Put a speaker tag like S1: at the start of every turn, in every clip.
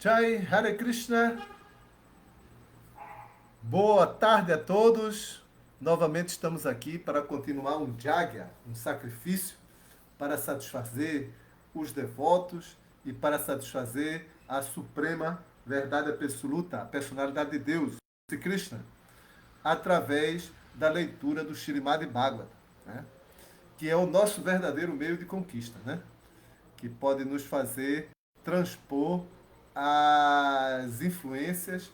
S1: Jai Hare Krishna, boa tarde a todos. Novamente estamos aqui para continuar um Jagya, um sacrifício para satisfazer os devotos e para satisfazer a suprema verdade absoluta, a personalidade de Deus, Sri Krishna, através da leitura do Srimad Bhagavatam, né? Que é o nosso verdadeiro meio de conquista, né? Que pode nos fazer transpor as influências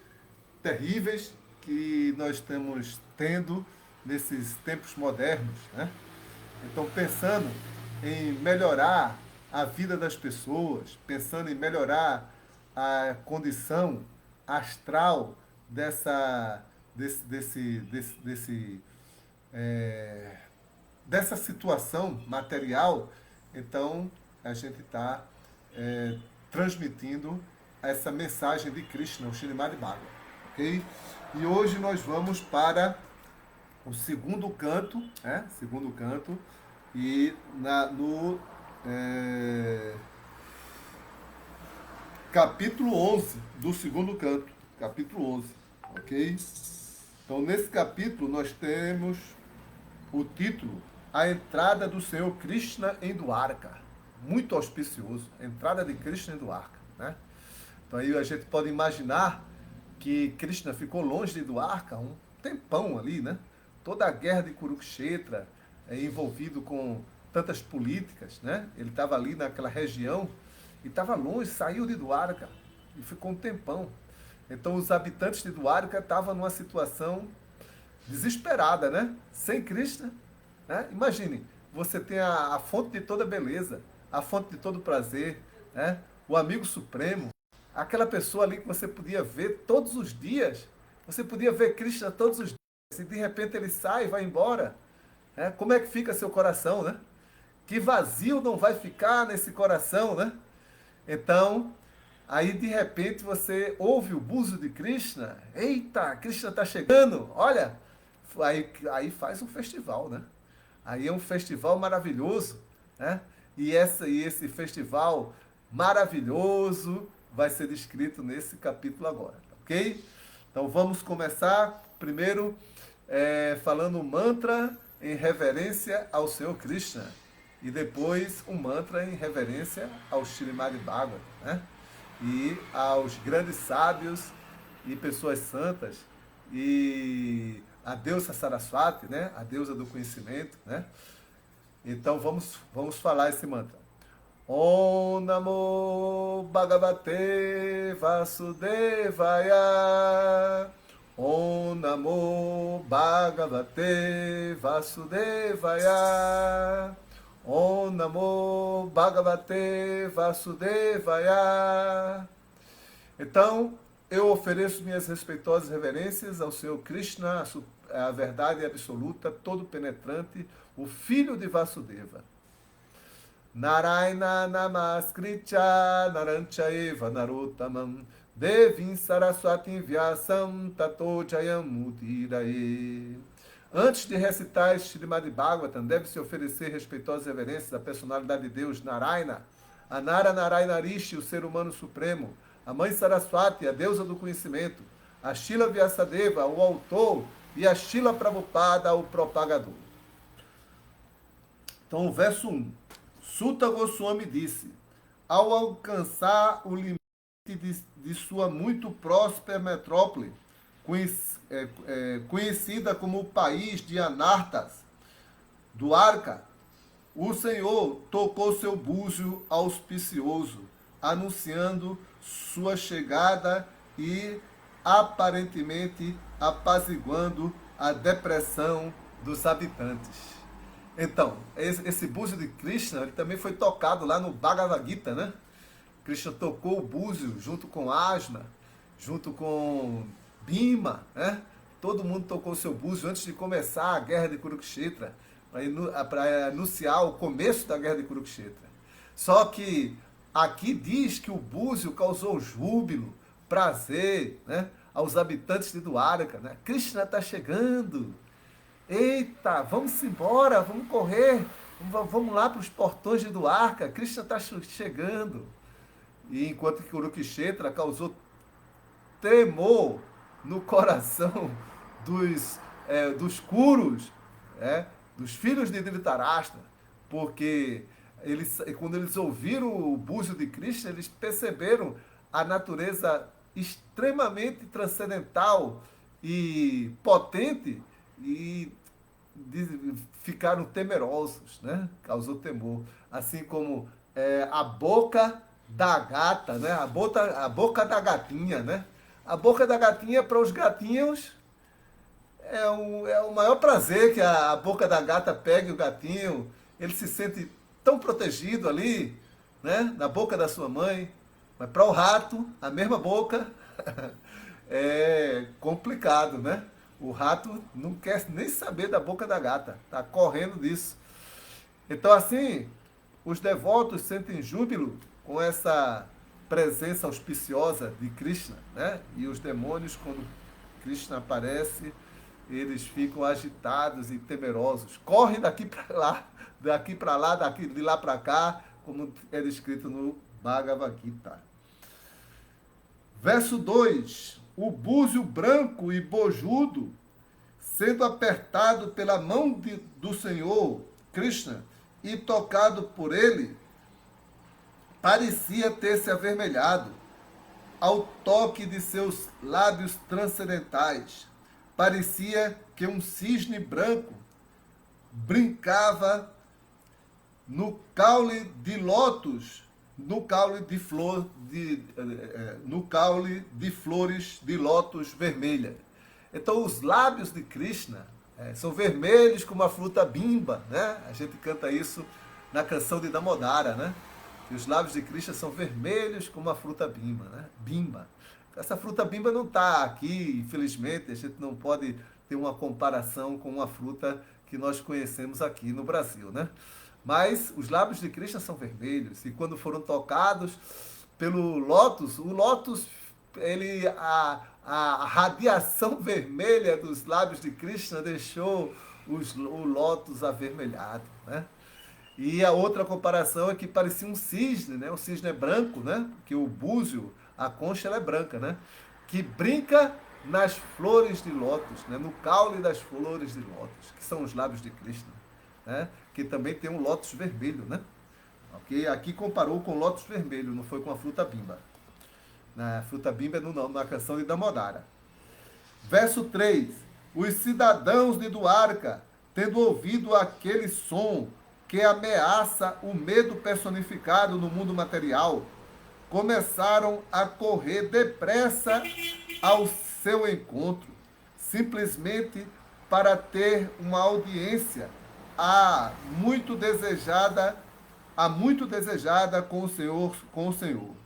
S1: terríveis que nós estamos tendo nesses tempos modernos, né? Então, pensando em melhorar a vida das pessoas, pensando em melhorar a condição astral desse, desse, desse, desse, é, dessa situação material, então a gente está transmitindo essa mensagem de Krishna, o Srimad Bhagavatam, ok? E hoje nós vamos para o segundo canto, segundo canto, e no capítulo 11 do segundo canto, capítulo 11, ok? Então, nesse capítulo, nós temos o título A Entrada do Senhor Krishna em Dwarka. Muito auspicioso, a entrada de Krishna em Dwarka, né? Então, aí a gente pode imaginar que Krishna ficou longe de Dwarka um tempão ali, né? Toda a guerra de Kurukshetra, envolvido com tantas políticas, né? Ele estava ali naquela região e estava longe, saiu de Dwarka e ficou um tempão. Então os habitantes de Dwarka estavam numa situação desesperada, né? Sem Krishna, né? Imagine, você tem a fonte de toda beleza, a fonte de todo prazer, né? O amigo supremo, aquela pessoa ali que você podia ver todos os dias, você podia ver Krishna todos os dias, e de repente ele sai e vai embora, né? Como é que fica seu coração, né? Que vazio não vai ficar nesse coração, né? Então, aí de repente você ouve o buzo de Krishna, eita, Krishna está chegando, olha, aí faz um festival, né? Aí é um festival maravilhoso, né? E esse festival maravilhoso vai ser descrito nesse capítulo agora, ok? Então vamos começar primeiro falando um mantra em reverência ao Senhor Krishna e depois um mantra em reverência ao Srimad Bhagavatam, né? E aos grandes sábios e pessoas santas e a deusa Saraswati, né? A deusa do conhecimento, né? Então vamos falar esse mantra. Om Namo Bhagavate Vasudevaya. Om Namo Bhagavate Vasudevaya. Om Namo Bhagavate Vasudevaya. Então, eu ofereço minhas respeitosas reverências ao Senhor Krishna, a verdade absoluta, todo penetrante, o filho de Vasudeva. Narayana Namaskritya Naranchayeva Narottamam Devim Saraswatim Vyasam Tato Jayam Mudirae. Antes de recitar este Srimad Bhagavatam, deve-se oferecer respeitosas reverências à personalidade de Deus Narayana, a Nara Narayana Rishi, o ser humano supremo, a mãe Saraswati, a deusa do conhecimento, a Shila Vyasadeva, o autor, e a Shila Prabhupada, o propagador. Então, o verso 1. Sutta Goswami disse, ao alcançar o limite de sua muito próspera metrópole, conhecida como o país de Anartas, Dwarka, o Senhor tocou seu búzio auspicioso, anunciando sua chegada e aparentemente apaziguando a depressão dos habitantes. Então, esse búzio de Krishna, ele também foi tocado lá no Bhagavad Gita, né? Krishna tocou o búzio junto com Asma, junto com Bhima, né? Todo mundo tocou o seu búzio antes de começar a guerra de Kurukshetra, para anunciar o começo da guerra de Kurukshetra. Só que aqui diz que o búzio causou júbilo, prazer, né? Aos habitantes de Dwarka, né? Krishna está chegando. Eita, vamos embora, vamos correr, vamos lá para os portões de Dwarka, Krishna está chegando. e enquanto que Kurukshetra causou temor no coração dos Kurus, dos filhos de Dhritarashtra, porque quando eles ouviram o búzio de Krishna, eles perceberam a natureza extremamente transcendental e potente e ficaram temerosos, né? Causou temor. Assim como a boca da gata, né? A boca da gatinha, né? A boca da gatinha para os gatinhos é o maior prazer que a boca da gata pegue o gatinho. Ele se sente tão protegido ali, né? Na boca da sua mãe. Mas para o rato, a mesma boca é complicado, né? O rato não quer nem saber da boca da gata. Tá correndo disso. Então, assim, os devotos sentem júbilo com essa presença auspiciosa de Krishna, né? E os demônios, quando Krishna aparece, eles ficam agitados e temerosos. Correm daqui para lá, de lá para cá, como é descrito no Bhagavad Gita. Verso 2. O búzio branco e bojudo, sendo apertado pela mão do Senhor, Krishna, e tocado por ele, parecia ter se avermelhado ao toque de seus lábios transcendentais. Parecia que um cisne branco brincava no caule de lótus, no caule de flores de lótus vermelha. Então os lábios de Krishna são vermelhos como a fruta bimba, né? A gente canta isso na canção de Damodara, né? E os lábios de Krishna são vermelhos como a fruta bimba, né? Bimba. Essa fruta bimba não está aqui, infelizmente, a gente não pode ter uma comparação com uma fruta que nós conhecemos aqui no Brasil, né? Mas os lábios de Krishna são vermelhos e quando foram tocados pelo lótus, o lótus, a radiação vermelha dos lábios de Krishna deixou o lótus avermelhado, né? E a outra comparação é que parecia um cisne, né? O cisne é branco, né? Que o búzio, a concha, ela é branca, né? Que brinca nas flores de lótus, né? No caule das flores de lótus, que são os lábios de Krishna, né? Que também tem um lótus vermelho, né? Okay? Aqui comparou com o lótus vermelho, não foi com a fruta bimba. Na fruta bimba é na canção de Damodara. Verso 3. Os cidadãos de Dwarka, tendo ouvido aquele som que ameaça o medo personificado no mundo material, começaram a correr depressa ao seu encontro, simplesmente para ter uma audiência muito desejada com o Senhor,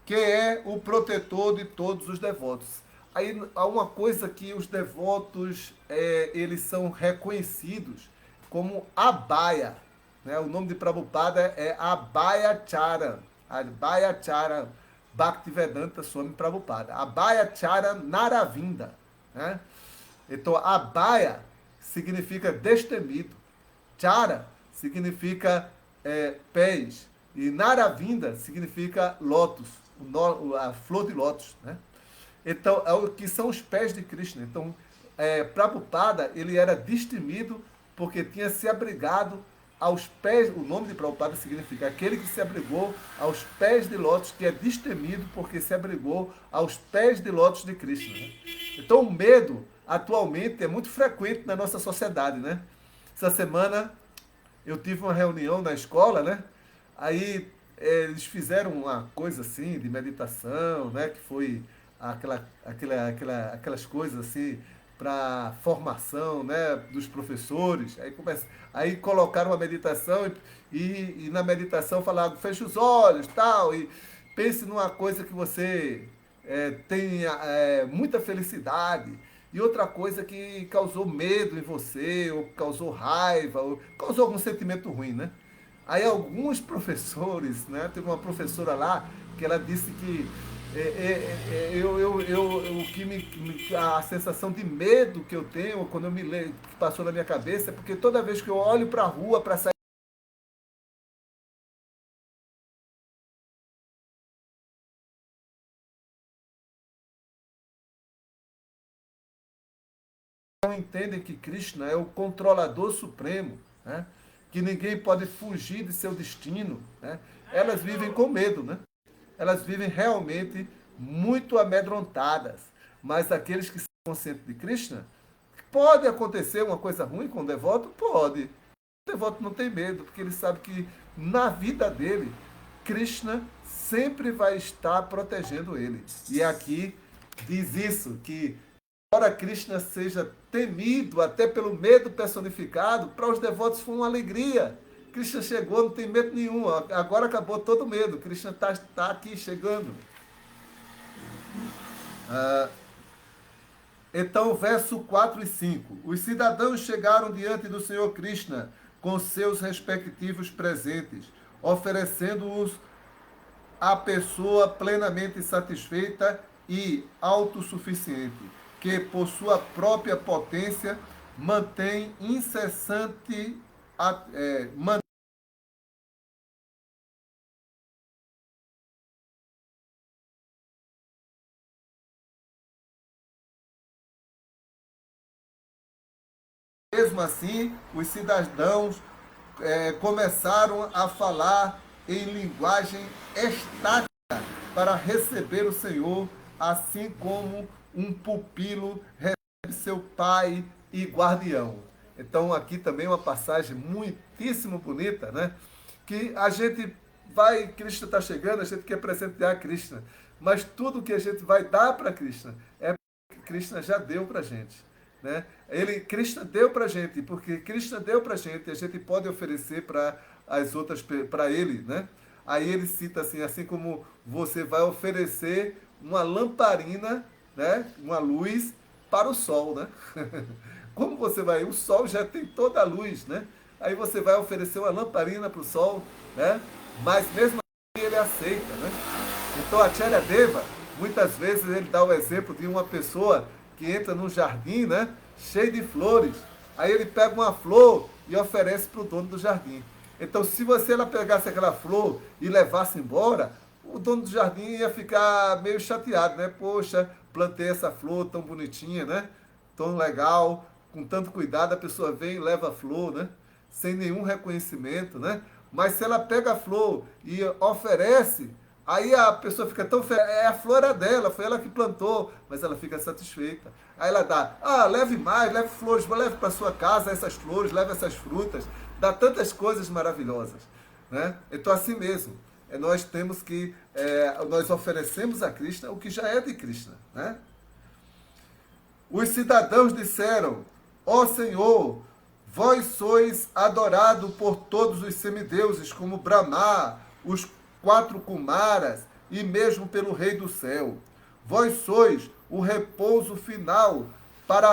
S1: que é o protetor de todos os devotos. Aí há uma coisa que os devotos eles são reconhecidos como Abhaya, né? O nome de Prabhupada é Abhayachara, Abhayachara Bhaktivedanta Swami Prabhupada, Abhayachara Naravinda, né? Então Abhaya significa destemido, Chara significa pés e Naravinda significa lótus, a flor de lótus, né? Então, que são os pés de Krishna. Então, Prabhupada, ele era destemido porque tinha se abrigado aos pés, o nome de Prabhupada significa aquele que se abrigou aos pés de lótus, que é destemido porque se abrigou aos pés de lótus de Krishna, né? Então, o medo, atualmente, é muito frequente na nossa sociedade, né? Essa semana, eu tive uma reunião na escola, né? Aí, eles fizeram uma coisa assim, de meditação, né? Que foi aquelas coisas assim para formação, né, dos professores. Aí colocaram uma meditação e na meditação falaram, feche os olhos, tal, e pense numa coisa que você tenha muita felicidade, e outra coisa que causou medo em você, ou causou raiva, ou causou algum sentimento ruim, né? Aí alguns professores, né, teve uma professora lá que ela disse que a sensação de medo que eu tenho quando que passou na minha cabeça é porque toda vez que eu olho para a rua para sair entendem que Krishna é o controlador supremo, né? Que ninguém pode fugir de seu destino, né? Elas vivem com medo, né? Elas vivem realmente muito amedrontadas. Mas aqueles que são conscientes de Krishna, pode acontecer uma coisa ruim com o devoto? Pode. O devoto não tem medo, porque ele sabe que na vida dele, Krishna sempre vai estar protegendo ele. E aqui diz isso, que embora Krishna seja temido até pelo medo personificado, para os devotos foi uma alegria. Krishna chegou, não tem medo nenhum. Agora acabou todo o medo. Krishna está aqui chegando. Então, verso 4 e 5. Os cidadãos chegaram diante do Senhor Krishna com seus respectivos presentes, oferecendo-os à pessoa plenamente satisfeita e autossuficiente, que por sua própria potência mantém incessante Mesmo assim, os cidadãos começaram a falar em linguagem estática para receber o Senhor, assim como um pupilo recebe seu pai e guardião. Então aqui também uma passagem muitíssimo bonita, né? Que a gente vai, Krishna está chegando, a gente quer presentear Krishna, mas tudo que a gente vai dar para Krishna é porque Krishna já deu para a gente. Né? Krishna deu para a gente, porque Krishna deu para a gente pode oferecer para as outras, para ele, né? Aí ele cita assim como você vai oferecer uma lamparina, né? Uma luz para o sol, né? Como você vai? O sol já tem toda a luz, né? Aí você vai oferecer uma lamparina para o sol, né? Mas mesmo assim ele aceita, né? Então a Acharya Deva, muitas vezes ele dá o exemplo de uma pessoa que entra num jardim, né, cheio de flores. Aí ele pega uma flor e oferece para o dono do jardim. Então, se ela pegasse aquela flor e levasse embora, o dono do jardim ia ficar meio chateado, né? Poxa, plantei essa flor tão bonitinha, né? Tão legal, com tanto cuidado, a pessoa vem e leva a flor, né? Sem nenhum reconhecimento, né? Mas se ela pega a flor e oferece, aí a pessoa fica tão feliz, a flor era dela, foi ela que plantou, mas ela fica satisfeita. Aí ela dá, leve mais, leve flores, leve para sua casa essas flores, leve essas frutas, dá tantas coisas maravilhosas. Né? Então assim mesmo, nós temos que, nós oferecemos a Krishna o que já é de Krishna. Né? Os cidadãos disseram, ó Senhor, vós sois adorado por todos os semideuses, como Brahma, os 4 Kumaras e mesmo pelo Rei do Céu. Vós sois o repouso final para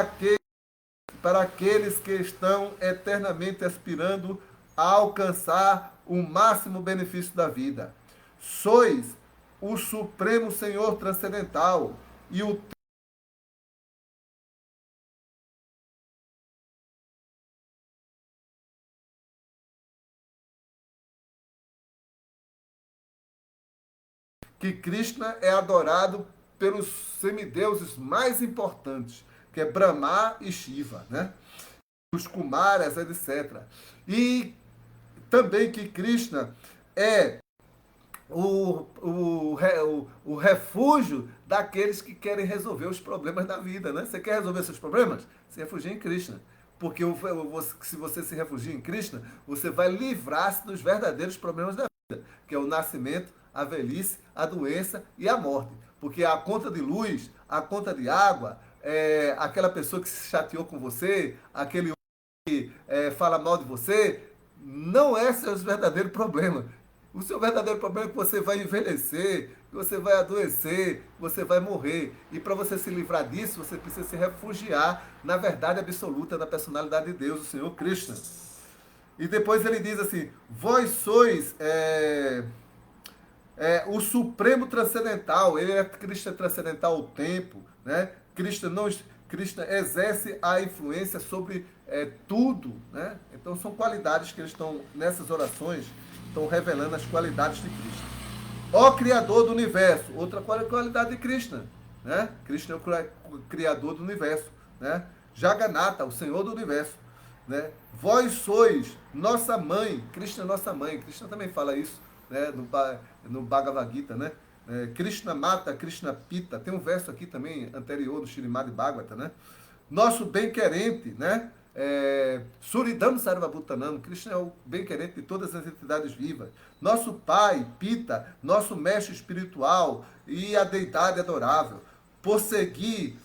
S1: aqueles que estão eternamente aspirando a alcançar o máximo benefício da vida. Sois o Supremo Senhor Transcendental e o que Krishna é adorado pelos semideuses mais importantes, que é Brahma e Shiva, né? Os Kumaras, etc. E também que Krishna é o refúgio daqueles que querem resolver os problemas da vida, né? Você quer resolver seus problemas? Se refugie em Krishna. Porque se você se refugia em Krishna, você vai livrar-se dos verdadeiros problemas da vida, que é o nascimento, a velhice, a doença e a morte. Porque a conta de luz, a conta de água, aquela pessoa que se chateou com você, aquele que fala mal de você, não é seu verdadeiro problema. O seu verdadeiro problema é que você vai envelhecer, que você vai adoecer, que você vai morrer. E para você se livrar disso, você precisa se refugiar na verdade absoluta da personalidade de Deus, o Senhor Krishna. E depois ele diz assim, vós sois o Supremo Transcendental, ele é Krishna transcendental ao tempo, né? Krishna exerce a influência sobre tudo, né? Então são qualidades que eles estão, nessas orações, estão revelando as qualidades de Krishna. Ó Criador do Universo, outra qualidade de Krishna, né? Krishna é o Criador do Universo, né? Jagannatha, o Senhor do Universo. Né? Vós sois nossa mãe, Krishna é nossa mãe. Krishna também fala isso, né? No Bhagavad Gita, né? Krishna Mata, Krishna Pita. Tem um verso aqui também anterior no Srimad Bhagavata, né? Nosso bem-querente, né? Suridam Sarvabhutanam, Krishna é o bem-querente de todas as entidades vivas. Nosso pai, Pita, nosso mestre espiritual e a deidade adorável. Por seguir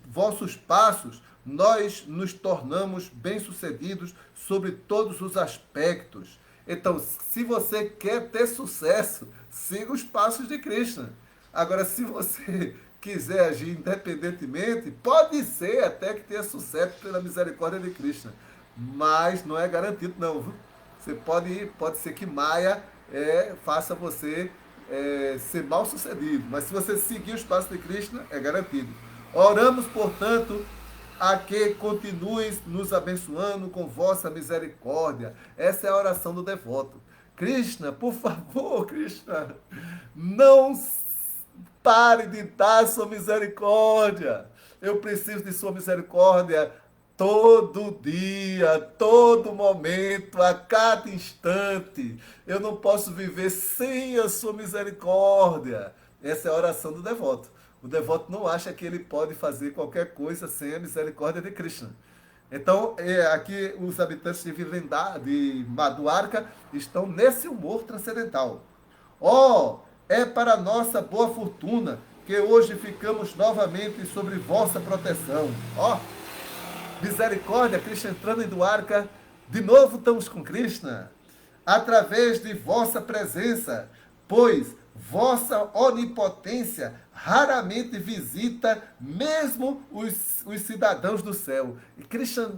S1: vossos passos, nós nos tornamos bem-sucedidos sobre todos os aspectos. Então, se você quer ter sucesso, siga os passos de Krishna. Agora, se você quiser agir independentemente, pode ser até que tenha sucesso pela misericórdia de Krishna. Mas não é garantido, não. Viu? Você pode ser que Maya faça você ser mal sucedido. Mas se você seguir os passos de Krishna, é garantido. Oramos, portanto, a que continues nos abençoando com vossa misericórdia. Essa é a oração do devoto. Krishna, por favor, Krishna, não pare de dar sua misericórdia. Eu preciso de sua misericórdia todo dia, todo momento, a cada instante. Eu não posso viver sem a sua misericórdia. Essa é a oração do devoto. O devoto não acha que ele pode fazer qualquer coisa sem a misericórdia de Krishna. Então, aqui os habitantes de de Madhwarka estão nesse humor transcendental. É para nossa boa fortuna que hoje ficamos novamente sobre vossa proteção. Misericórdia, Krishna entrando em Dwarka. De novo estamos com Krishna. Através de vossa presença, pois vossa onipotência raramente visita mesmo os cidadãos do céu. E Krishna,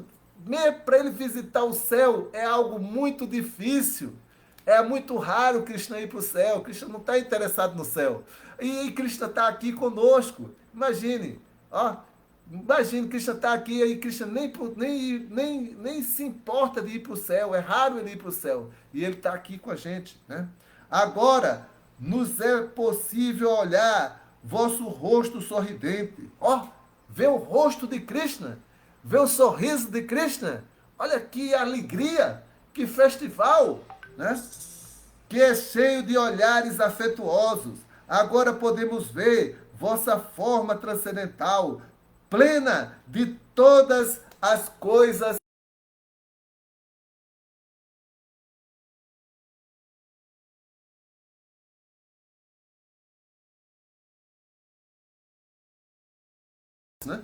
S1: para ele visitar o céu, é algo muito difícil. É muito raro Krishna ir para o céu. Krishna não está interessado no céu. E Krishna está aqui conosco. Imagine, imagine, Krishna está aqui e Krishna nem se importa de ir para o céu. É raro ele ir para o céu. E ele está aqui com a gente. Né? Agora, nos é possível olhar vosso rosto sorridente. Vê o rosto de Krishna. Vê o sorriso de Krishna. Olha que alegria, que festival, né? Que é cheio de olhares afetuosos. Agora podemos ver vossa forma transcendental, plena de todas as coisas. Né?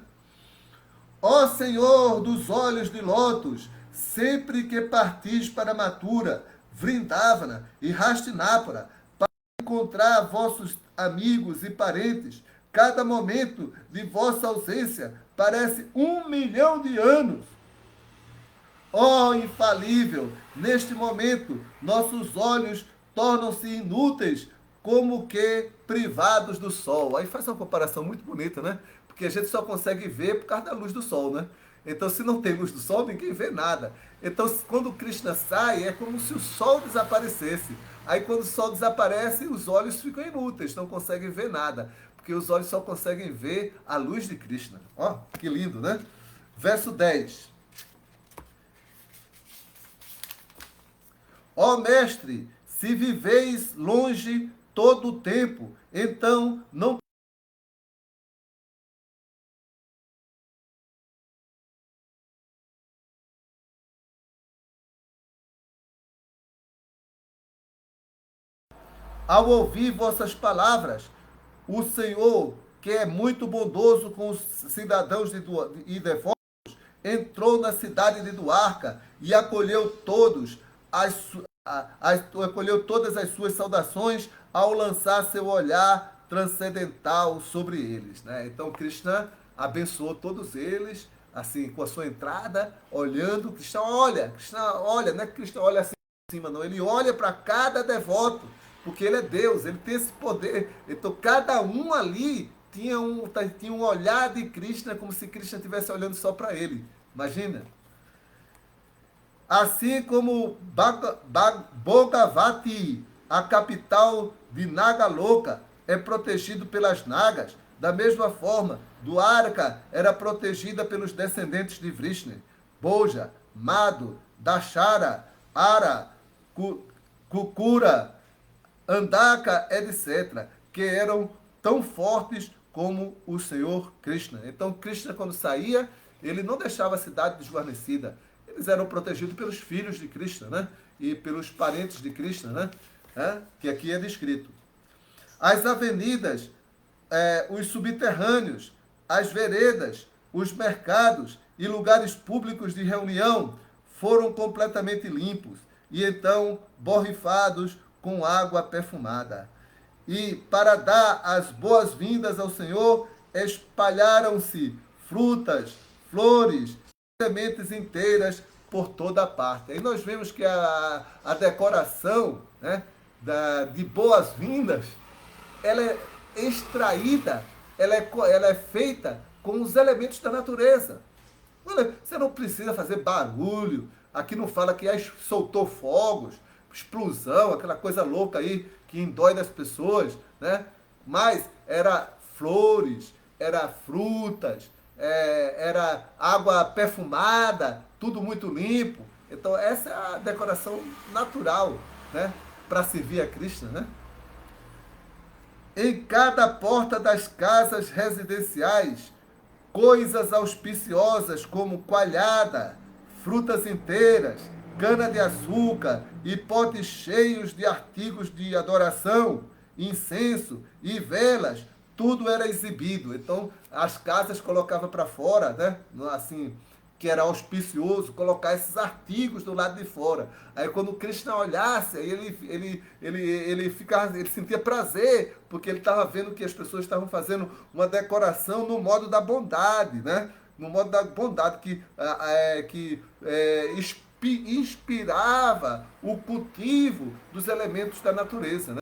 S1: Ó Senhor dos olhos de lótus, sempre que partis para Mathura, Vrindavana e Hastinapura, para encontrar vossos amigos e parentes, cada momento de vossa ausência parece 1.000.000 de anos. Ó infalível, neste momento nossos olhos tornam-se inúteis, como que privados do sol. Aí faz uma comparação muito bonita, né? Porque a gente só consegue ver por causa da luz do sol, né? Então, se não tem luz do sol, ninguém vê nada. Então, quando Krishna sai, é como se o sol desaparecesse. Aí, quando o sol desaparece, os olhos ficam inúteis, não conseguem ver nada. Porque os olhos só conseguem ver a luz de Krishna. Que lindo, né? Verso 10. Mestre, se viveis longe todo o tempo, então não ao ouvir vossas palavras, o Senhor, que é muito bondoso com os cidadãos e devotos, entrou na cidade de Dwarka e acolheu acolheu todas as suas saudações ao lançar seu olhar transcendental sobre eles. Né? Então, Krishna abençoou todos eles, assim, com a sua entrada, olhando. Krishna olha, não é que Krishna olha assim em cima, não. Ele olha para cada devoto, porque ele é Deus, ele tem esse poder. Então, cada um ali tinha um olhar de Krishna, como se Krishna estivesse olhando só para ele. Imagina. Assim como Bhogavati, a capital de Nagaloka, é protegido pelas Nagas, Da mesma forma, Dwarka era protegida pelos descendentes de Vrishni, Boja, Mado, Dashara, Ara, Kukura, Andaka, etc., que eram tão fortes como o Senhor Krishna. Então, Krishna, quando saía, ele não deixava a cidade desguarnecida. Eles eram protegidos pelos filhos de Krishna, né? E pelos parentes de Krishna, né? Que aqui é descrito. As avenidas, os subterrâneos, as veredas, os mercados e lugares públicos de reunião foram completamente limpos e então borrifados com água perfumada. E para dar as boas-vindas ao Senhor, espalharam-se frutas, flores, sementes inteiras por toda parte. Aí nós vemos que a decoração, né, de boas-vindas, ela é extraída, ela é feita com os elementos da natureza. Você não precisa fazer barulho. Aqui não fala que soltou fogos, explosão, aquela coisa louca aí que indói das pessoas, né? Mas era flores, era frutas, era água perfumada, tudo muito limpo. Então essa é a decoração natural, né? Para servir a Krishna, né? Em cada porta das casas residenciais, coisas auspiciosas como coalhada, frutas inteiras, cana-de-açúcar e potes cheios de artigos de adoração, incenso e velas, tudo era exibido. Então, as casas colocavam para fora, né? Assim, que era auspicioso, colocar esses artigos do lado de fora. Aí quando o Krishna olhasse, aí ele sentia prazer, porque ele estava vendo que as pessoas estavam fazendo uma decoração no modo da bondade, né? No modo da bondade que inspirava o cultivo dos elementos da natureza, né?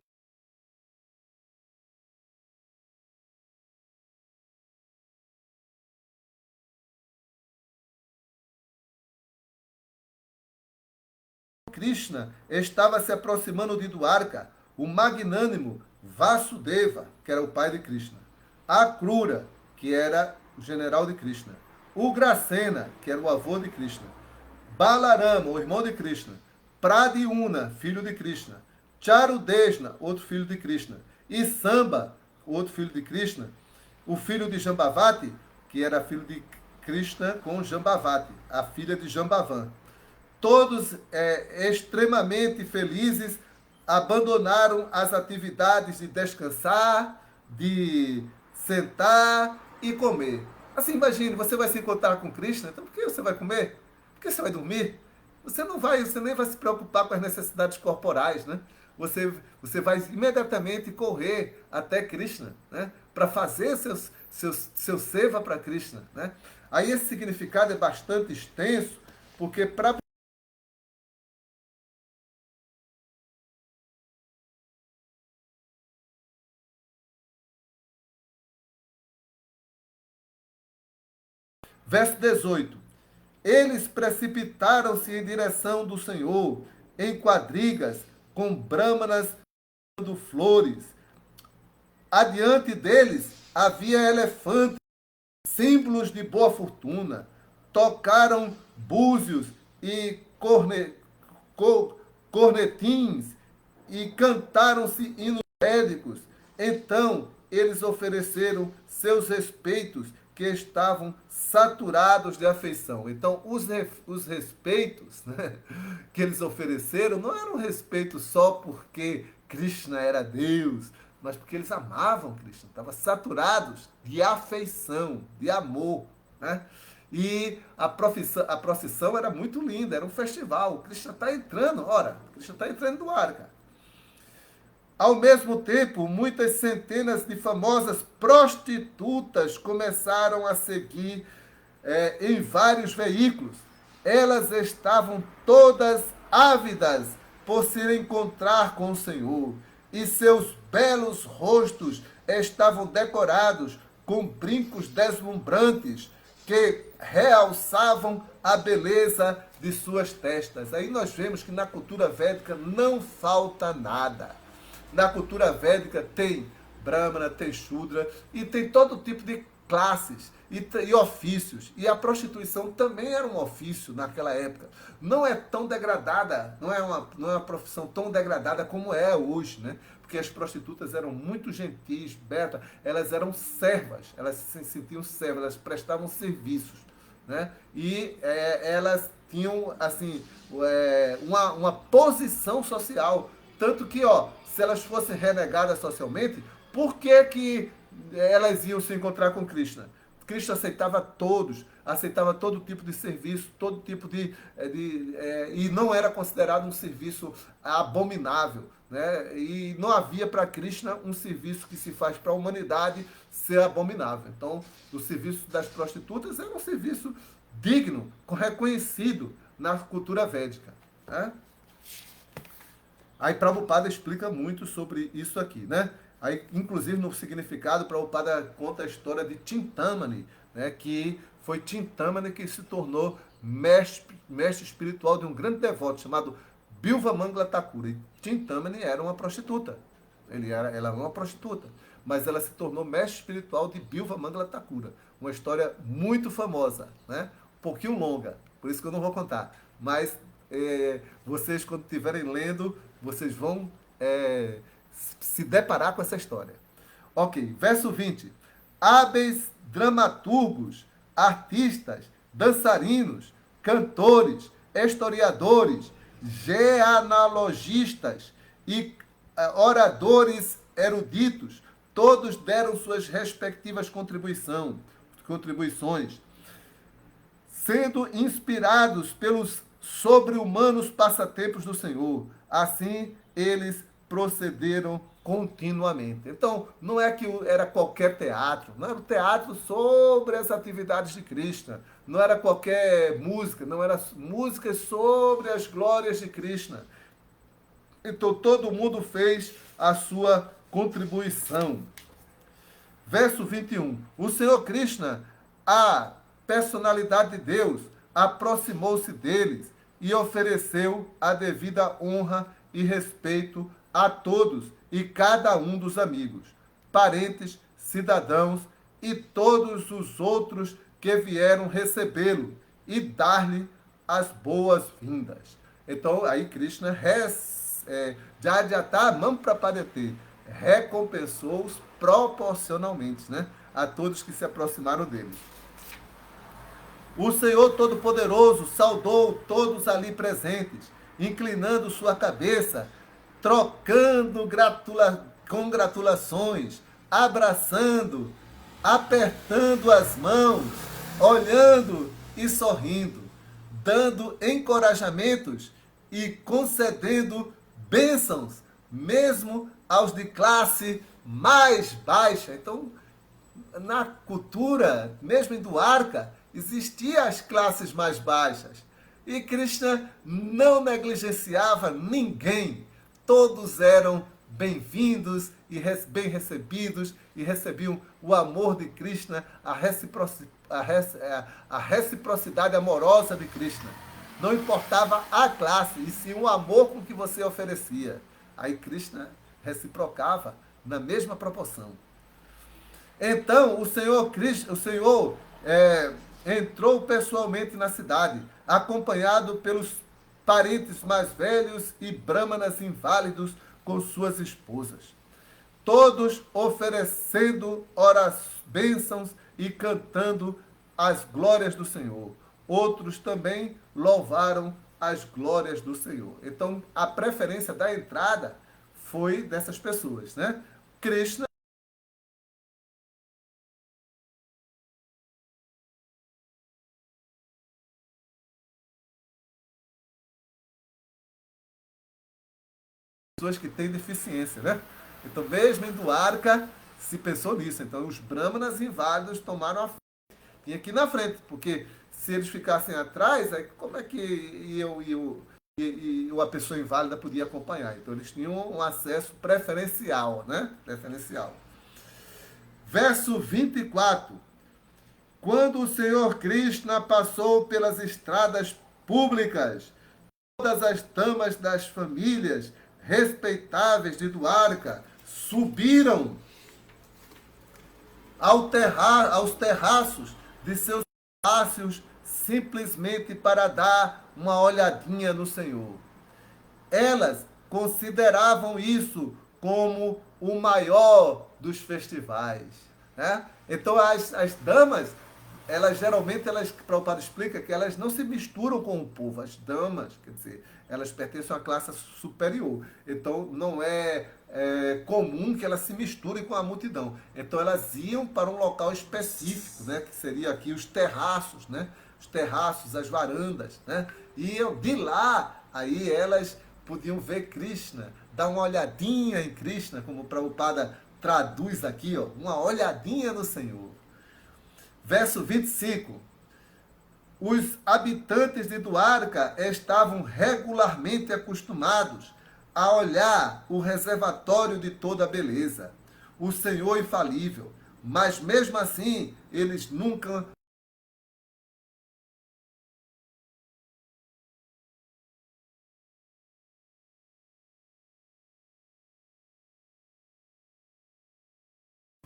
S1: Krishna estava se aproximando de Dwarka, o magnânimo Vasudeva, que era o pai de Krishna, Akrura, que era o general de Krishna, Ugrasena, que era o avô de Krishna, Balarama, o irmão de Krishna, Pradyumna, filho de Krishna, Charudeshna, outro filho de Krishna, e Samba, outro filho de Krishna, o filho de Jambavati, que era filho de Krishna com Jambavati, a filha de Jambavan. Todos extremamente felizes, abandonaram as atividades de descansar, de sentar e comer. Assim, imagine, você vai se encontrar com Krishna, então por que você vai comer? Por que você vai dormir? Você nem vai se preocupar com as necessidades corporais, né? Você vai imediatamente correr até Krishna, né? Para fazer seu seva para Krishna, né? Aí esse significado é bastante extenso, porque para verso 18. Eles precipitaram-se em direção do Senhor, em quadrigas, com brâmanas dando flores. Adiante deles havia elefantes, símbolos de boa fortuna. Tocaram búzios e cornetins e cantaram-se hinos védicos. Então eles ofereceram seus respeitos, que estavam saturados de afeição. Então, os respeitos, né, que eles ofereceram não eram respeito só porque Krishna era Deus, mas porque eles amavam Krishna, estavam saturados de afeição, de amor, né? E a procissão era muito linda, era um festival. O Krishna está entrando, Krishna está entrando no ar, cara. Ao mesmo tempo, muitas centenas de famosas prostitutas começaram a seguir em vários veículos. Elas estavam todas ávidas por se encontrar com o Senhor, e seus belos rostos estavam decorados com brincos deslumbrantes que realçavam a beleza de suas testas. Aí nós vemos que na cultura védica não falta nada. Na cultura védica tem brahmana, tem shudra, e tem todo tipo de classes e ofícios. E a prostituição também era um ofício naquela época. Não é tão degradada, não é uma profissão tão degradada como é hoje, né? Porque as prostitutas eram muito gentis, betas, elas eram servas, elas se sentiam servas, elas prestavam serviços, né? E elas tinham, assim, uma posição social. Tanto que, se elas fossem renegadas socialmente, por que elas iam se encontrar com Krishna? Cristo aceitava todos, aceitava todo tipo de serviço, todo tipo e não era considerado um serviço abominável, né? E não havia para Krishna um serviço que se faz para a humanidade ser abominável. Então, o serviço das prostitutas era um serviço digno, reconhecido na cultura védica, né? Aí Prabhupada explica muito sobre isso aqui, né? Aí, inclusive, no significado, Prabhupada conta a história de Chintamani, né? Que foi Chintamani que se tornou mestre espiritual de um grande devoto chamado Bilva Mangala Thakura. E Chintamani era uma prostituta. Ela era uma prostituta. Mas ela se tornou mestre espiritual de Bilva Mangala Thakura. Uma história muito famosa, né? Um pouquinho longa, por isso que eu não vou contar. Mas vocês, quando estiverem lendo, vocês vão se deparar com essa história. Ok, verso 20. Hábeis dramaturgos, artistas, dançarinos, cantores, historiadores, genealogistas e oradores eruditos, todos deram suas respectivas contribuições, sendo inspirados pelos sobre-humanos passatempos do Senhor. Assim, eles procederam continuamente. Então, não é que era qualquer teatro, não era o teatro sobre as atividades de Krishna, não era qualquer música, não era música sobre as glórias de Krishna. Então, todo mundo fez a sua contribuição. Verso 21. O Senhor Krishna, a personalidade de Deus, aproximou-se deles e ofereceu a devida honra e respeito a todos e cada um dos amigos, parentes, cidadãos e todos os outros que vieram recebê-lo e dar-lhe as boas-vindas. Então, aí Krishna Jajata Mamprapadete recompensou-os proporcionalmente, né, a todos que se aproximaram dele. O Senhor Todo-Poderoso saudou todos ali presentes, inclinando sua cabeça, trocando congratulações, abraçando, apertando as mãos, olhando e sorrindo, dando encorajamentos e concedendo bênçãos, mesmo aos de classe mais baixa. Então, na cultura, mesmo em Dwarka, existiam as classes mais baixas. E Krishna não negligenciava ninguém. Todos eram bem-vindos e bem recebidos e recebiam o amor de Krishna, a reciprocidade amorosa de Krishna. Não importava a classe, e sim o amor com que você oferecia. Aí Krishna reciprocava na mesma proporção. Então, o Senhor entrou pessoalmente na cidade, acompanhado pelos parentes mais velhos e brahmanas inválidos com suas esposas. Todos oferecendo bênçãos e cantando as glórias do Senhor. Outros também louvaram as glórias do Senhor. Então, a preferência da entrada foi dessas pessoas, né? Krishna pessoas que têm deficiência, né? Então, mesmo em Dwarka, se pensou nisso. Então, os brahmanas inválidos tomaram a frente. E aqui na frente, porque se eles ficassem atrás, aí como é que a pessoa inválida podia acompanhar? Então, eles tinham um acesso preferencial, né? Preferencial. Verso 24. Quando o Senhor Krishna passou pelas estradas públicas, todas as damas das famílias respeitáveis de Dwarka subiram aos terraços de seus palácios simplesmente para dar uma olhadinha no Senhor. Elas consideravam isso como o maior dos festivais. Né? Então as damas, elas geralmente, Prabhupada explica que elas não se misturam com o povo. As damas, quer dizer, elas pertencem a uma classe superior. Então não é comum que elas se misturem com a multidão. Então elas iam para um local específico, né? Que seria aqui os terraços, né? Os terraços, as varandas, né? E de lá, aí elas podiam ver Krishna, dar uma olhadinha em Krishna, como o Prabhupada traduz aqui, ó, uma olhadinha no Senhor. Verso 25. Os habitantes de Dwarka estavam regularmente acostumados a olhar o reservatório de toda a beleza, o Senhor infalível, mas mesmo assim eles nunca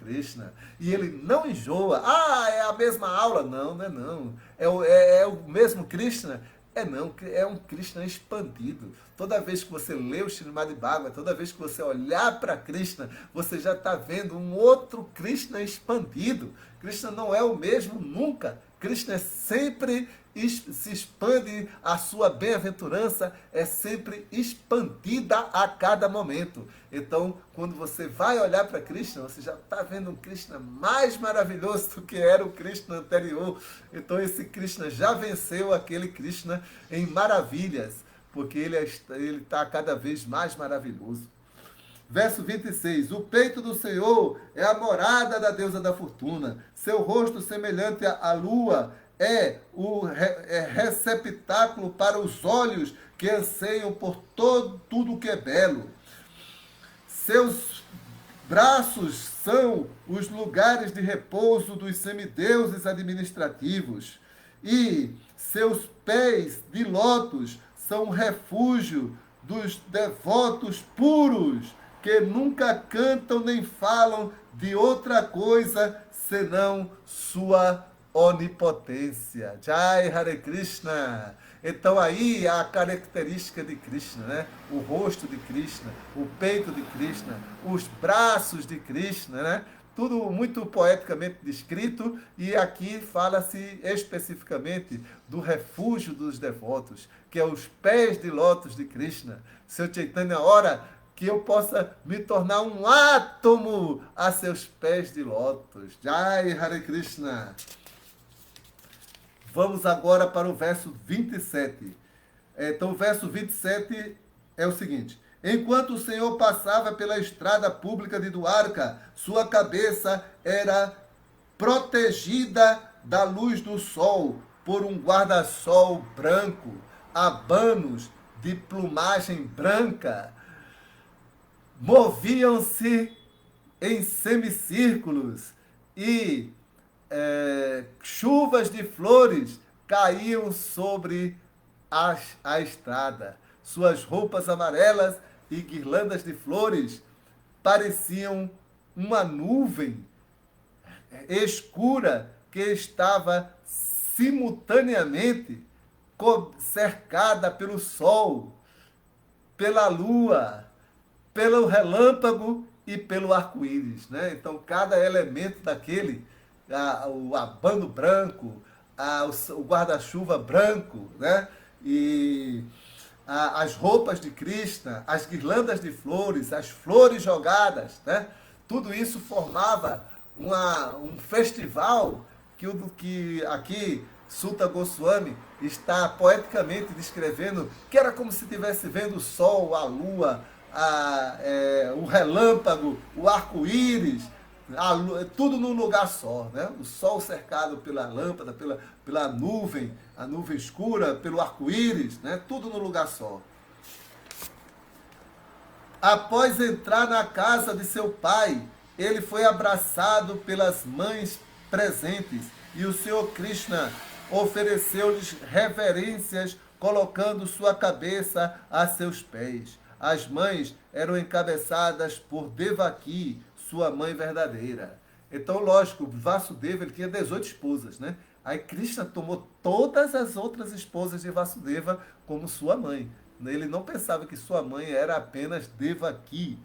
S1: Krishna, e ele não enjoa. Ah, é a mesma aula? Não, não é não. É o mesmo Krishna? É não, é um Krishna expandido. Toda vez que você lê o Srimad Bhagavatam, toda vez que você olhar para Krishna, você já está vendo um outro Krishna expandido. Krishna não é o mesmo nunca. Krishna sempre se expande, a sua bem-aventurança é sempre expandida a cada momento. Então, quando você vai olhar para Krishna, você já está vendo um Krishna mais maravilhoso do que era o Krishna anterior. Então, esse Krishna já venceu aquele Krishna em maravilhas, porque ele está cada vez mais maravilhoso. Verso 26. O peito do Senhor é a morada da deusa da fortuna. Seu rosto semelhante à lua é o receptáculo para os olhos que anseiam por tudo que é belo. Seus braços são os lugares de repouso dos semideuses administrativos. E seus pés de lótus são o refúgio dos devotos puros, que nunca cantam nem falam de outra coisa senão sua onipotência. Jai Hare Krishna. Então aí a característica de Krishna, né? O rosto de Krishna, o peito de Krishna, os braços de Krishna, né? Tudo muito poeticamente descrito, e aqui fala-se especificamente do refúgio dos devotos, que é os pés de lótus de Krishna. Seu Chaitanya ora que eu possa me tornar um átomo a seus pés de lótus. Jai Hare Krishna. Vamos agora para o verso 27. Então, o verso 27 é o seguinte. Enquanto o Senhor passava pela estrada pública de Dwarka, sua cabeça era protegida da luz do sol por um guarda-sol branco, abanos de plumagem branca moviam-se em semicírculos e chuvas de flores caíam sobre a estrada. Suas roupas amarelas e guirlandas de flores pareciam uma nuvem escura que estava simultaneamente cercada pelo sol, pela lua, pelo relâmpago e pelo arco-íris, né? Então, cada elemento daquele, o abano branco, o guarda-chuva branco, né? E as roupas de Krishna, as guirlandas de flores, as flores jogadas, né? Tudo isso formava um festival que aqui Suta Goswami está poeticamente descrevendo, que era como se estivesse vendo o sol, a lua, o relâmpago, o arco-íris, tudo num lugar só, né? O sol cercado pela lâmpada, pela nuvem, a nuvem escura, pelo arco-íris, né? Tudo num lugar só. Após entrar na casa de seu pai, ele foi abraçado pelas mães presentes e o Senhor Krishna ofereceu-lhes reverências, colocando sua cabeça a seus pés. As mães eram encabeçadas por Devaki, sua mãe verdadeira. Então, lógico, Vasudeva ele tinha 18 esposas, né? Aí Krishna tomou todas as outras esposas de Vasudeva como sua mãe. Ele não pensava que sua mãe era apenas Devaki.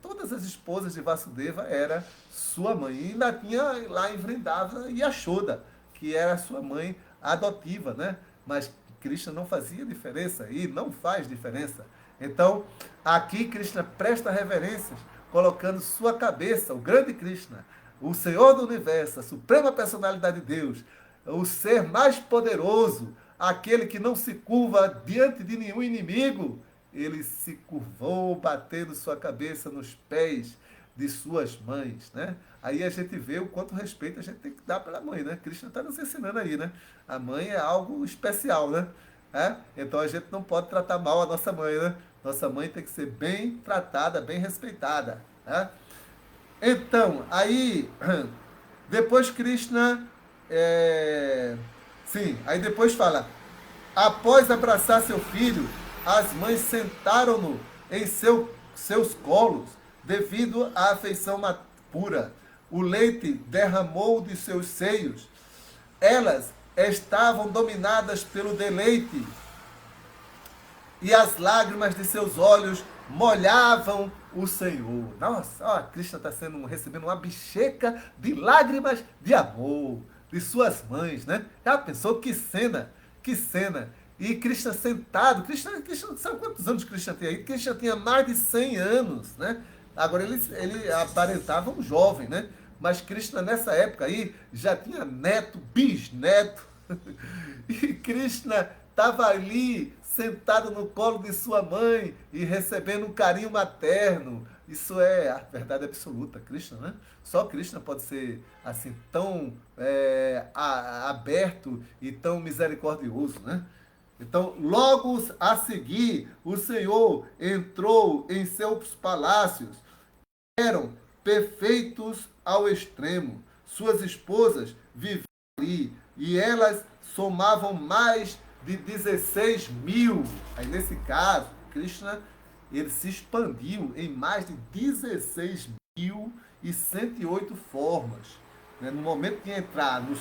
S1: Todas as esposas de Vasudeva era sua mãe. E ainda tinha lá em Vrindavana Yashoda, que era sua mãe adotiva, né? Mas Krishna não fazia diferença e não faz diferença. Então, aqui Krishna presta reverências, colocando sua cabeça, o grande Krishna, o Senhor do Universo, a suprema personalidade de Deus, o ser mais poderoso, aquele que não se curva diante de nenhum inimigo, ele se curvou, batendo sua cabeça nos pés de suas mães, né? Aí a gente vê o quanto respeito a gente tem que dar pela mãe, né? Krishna está nos ensinando aí, né? A mãe é algo especial, né? Então a gente não pode tratar mal a nossa mãe, né? Nossa mãe tem que ser bem tratada, bem respeitada, né? Então, aí, depois Krishna, sim, aí depois fala, após abraçar seu filho, as mães sentaram-no em seus colos, devido à afeição pura. O leite derramou de seus seios. Elas estavam dominadas pelo deleite, e as lágrimas de seus olhos molhavam o Senhor. Nossa, ó, Krishna está recebendo uma bicheca de lágrimas de amor de suas mães, né? Já pensou que cena? Que cena! E Krishna sentado, Krishna sabe quantos anos Krishna tem aí? Krishna tinha mais de 100 anos, né? Agora ele aparentava um jovem, né? Mas Krishna nessa época aí já tinha neto, bisneto. E Krishna estava ali sentado no colo de sua mãe e recebendo um carinho materno. Isso é a verdade absoluta, Krishna, né? Só Krishna pode ser assim tão aberto e tão misericordioso, né? Então, logo a seguir, o Senhor entrou em seus palácios. Eram perfeitos ao extremo. Suas esposas viviam ali e elas somavam mais de 16 mil. Aí, nesse caso, Krishna ele se expandiu em mais de 16.108 formas. No momento de entrar no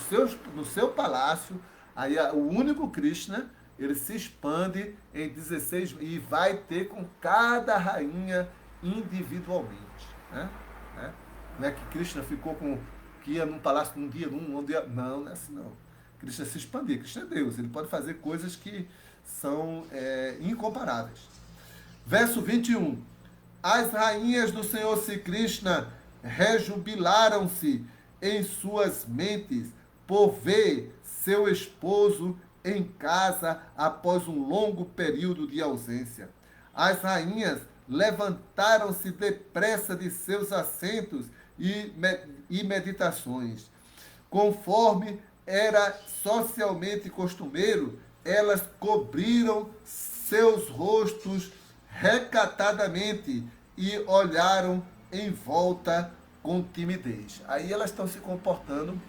S1: seu palácio, aí o único Krishna ele se expande em 16 e vai ter com cada rainha individualmente. Né? Não é que Krishna ficou que ia num palácio num dia, não, não é assim não. Krishna se expandir, Krishna é Deus, ele pode fazer coisas que são incomparáveis. Verso 21. As rainhas do Senhor Sri Krishna rejubilaram-se em suas mentes por ver seu esposo em casa após um longo período de ausência. As rainhas levantaram-se depressa de seus assentos e meditações. Conforme era socialmente costumeiro, elas cobriram seus rostos recatadamente e olharam em volta com timidez. Aí elas estão se comportando